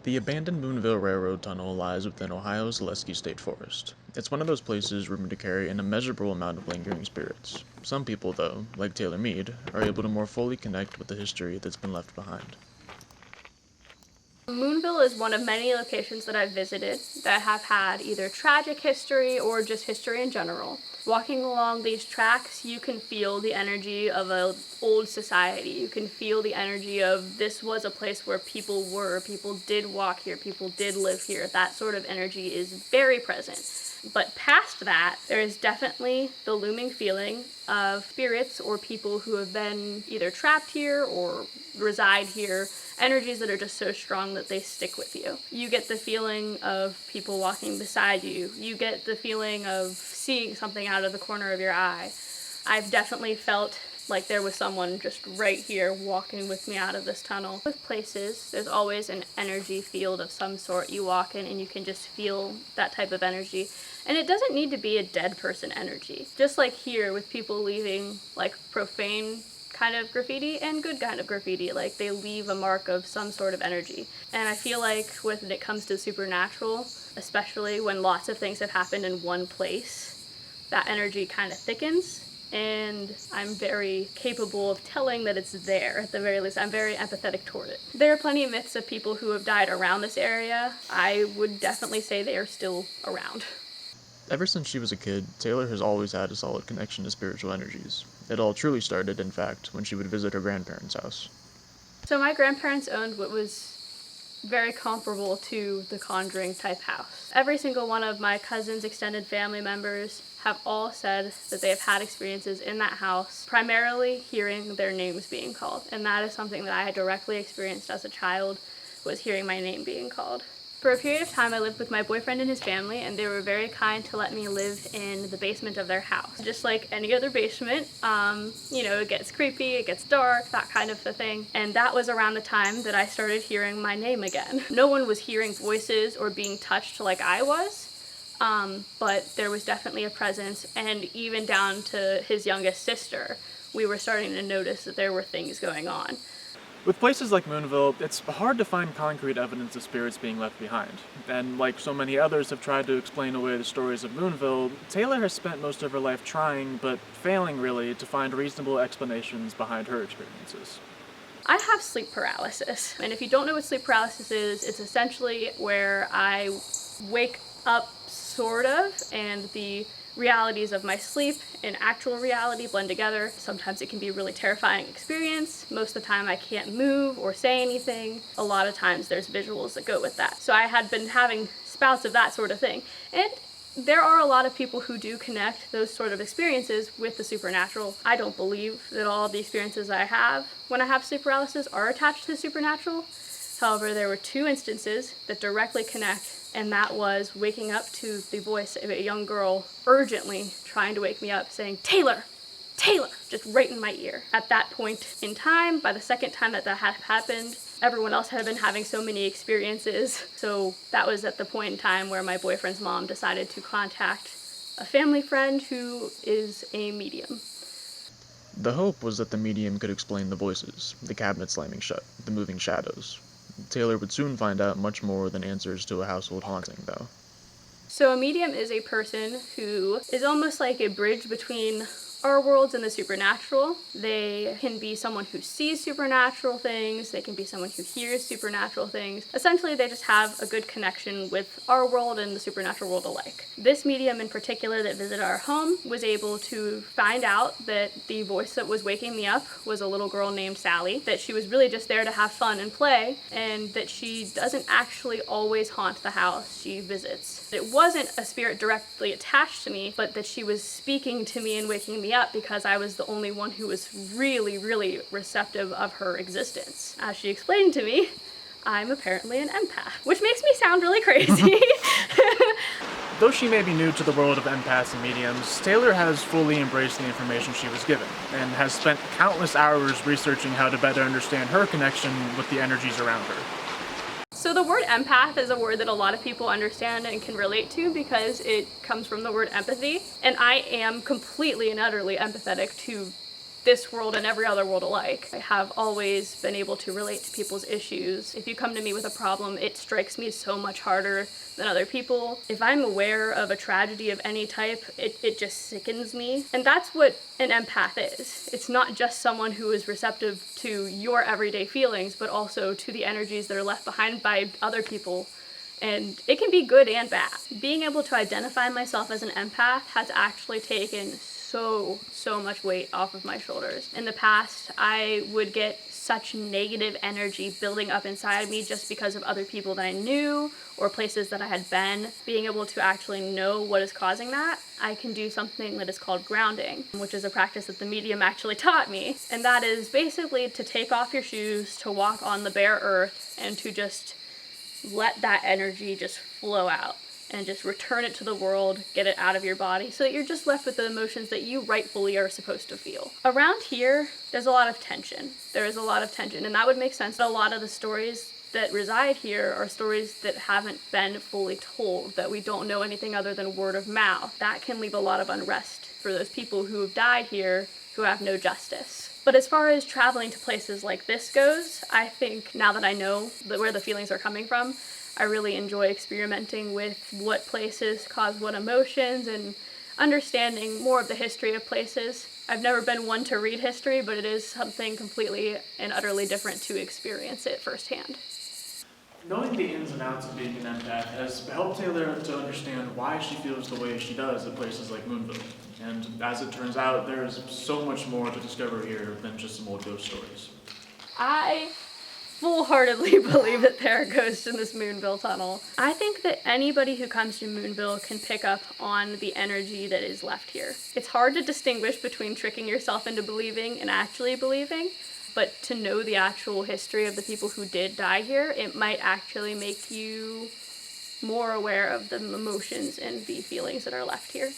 The abandoned Moonville Railroad Tunnel lies within Ohio's Zaleski State Forest. It's one of those places rumored to carry an immeasurable amount of lingering spirits. Some people, though, like Taylor Mead, are able to more fully connect with the history that's been left behind. Moonville is one of many locations that I've visited that have had either tragic history or just history in general. Walking along these tracks, you can feel the energy of an old society. You can feel the energy of this was a place where people were, people did walk here, people did live here. That sort of energy is very present. But past that, there is definitely the looming feeling of spirits or people who have been either trapped here or reside here, energies that are just so strong that they stick with you. You get the feeling of people walking beside you. You get the feeling of seeing something out of the corner of your eye. I've definitely felt like there was someone just right here walking with me out of this tunnel. With places, there's always an energy field of some sort you walk in and you can just feel that type of energy. And it doesn't need to be a dead person energy. Just like here with people leaving like profane kind of graffiti and good kind of graffiti, like they leave a mark of some sort of energy. And I feel like when it comes to supernatural, especially when lots of things have happened in one place, that energy kind of thickens. And I'm very capable of telling that it's there, at the very least. I'm very empathetic toward it. There are plenty of myths of people who have died around this area. I would definitely say they are still around. Ever since she was a kid, Taylor has always had a solid connection to spiritual energies. It all truly started, in fact, when she would visit her grandparents' house. So my grandparents owned what was very comparable to the Conjuring type house. Every single one of my cousins, extended family members, have all said that they have had experiences in that house, primarily hearing their names being called. And that is something that I had directly experienced as a child, was hearing my name being called. For a period of time, I lived with my boyfriend and his family, and they were very kind to let me live in the basement of their house. Just like any other basement, it gets creepy, it gets dark, that kind of a thing. And that was around the time that I started hearing my name again. No one was hearing voices or being touched like I was, but there was definitely a presence, and even down to his youngest sister, we were starting to notice that there were things going on. With places like Moonville, it's hard to find concrete evidence of spirits being left behind. And like so many others have tried to explain away the stories of Moonville, Taylor has spent most of her life trying, but failing really, to find reasonable explanations behind her experiences. I have sleep paralysis, and if you don't know what sleep paralysis is, it's essentially where I wake up, sort of, and the realities of my sleep and actual reality blend together. Sometimes it can be a really terrifying experience. Most of the time I can't move or say anything. A lot of times there's visuals that go with that. So I had been having spouts of that sort of thing. And there are a lot of people who do connect those sort of experiences with the supernatural. I don't believe that all of the experiences I have when I have sleep paralysis are attached to the supernatural. However, there were 2 instances that directly connect, and that was waking up to the voice of a young girl urgently trying to wake me up saying, "Taylor! Taylor!" just right in my ear. At that point in time, by the second time that had happened, everyone else had been having so many experiences. So that was at the point in time where my boyfriend's mom decided to contact a family friend who is a medium. The hope was that the medium could explain the voices, the cabinet slamming shut, the moving shadows. Taylor would soon find out much more than answers to a household haunting, though. So a medium is a person who is almost like a bridge between our worlds and the supernatural. They can be someone who sees supernatural things, they can be someone who hears supernatural things. Essentially, they just have a good connection with our world and the supernatural world alike. This medium in particular that visited our home was able to find out that the voice that was waking me up was a little girl named Sally, that she was really just there to have fun and play, and that she doesn't actually always haunt the house, she visits. It wasn't a spirit directly attached to me, but that she was speaking to me and waking me up because I was the only one who was really, really receptive of her existence. As she explained to me, I'm apparently an empath, which makes me sound really crazy. Though she may be new to the world of empaths and mediums, Taylor has fully embraced the information she was given, and has spent countless hours researching how to better understand her connection with the energies around her. So the word empath is a word that a lot of people understand and can relate to because it comes from the word empathy. And I am completely and utterly empathetic to this world and every other world alike. I have always been able to relate to people's issues. If you come to me with a problem, it strikes me so much harder than other people. If I'm aware of a tragedy of any type, it just sickens me. And that's what an empath is. It's not just someone who is receptive to your everyday feelings, but also to the energies that are left behind by other people. And it can be good and bad. Being able to identify myself as an empath has actually taken so much weight off of my shoulders. In the past, I would get such negative energy building up inside of me just because of other people that I knew or places that I had been. Being able to actually know what is causing that, I can do something that is called grounding, which is a practice that the medium actually taught me. And that is basically to take off your shoes, to walk on the bare earth, and to just let that energy just flow out and just return it to the world, get it out of your body, so that you're just left with the emotions that you rightfully are supposed to feel. Around here, there's a lot of tension. There is a lot of tension, and that would make sense. But a lot of the stories that reside here are stories that haven't been fully told, that we don't know anything other than word of mouth. That can leave a lot of unrest for those people who have died here who have no justice. But as far as traveling to places like this goes, I think now that I know where the feelings are coming from, I really enjoy experimenting with what places cause what emotions and understanding more of the history of places. I've never been one to read history, but it is something completely and utterly different to experience it firsthand. Knowing the ins and outs of being an empath has helped Taylor to understand why she feels the way she does at places like Moonville. And as it turns out, there is so much more to discover here than just some old ghost stories. I full-heartedly believe that there are ghosts in this Moonville tunnel. I think that anybody who comes to Moonville can pick up on the energy that is left here. It's hard to distinguish between tricking yourself into believing and actually believing, but to know the actual history of the people who did die here, it might actually make you more aware of the emotions and the feelings that are left here.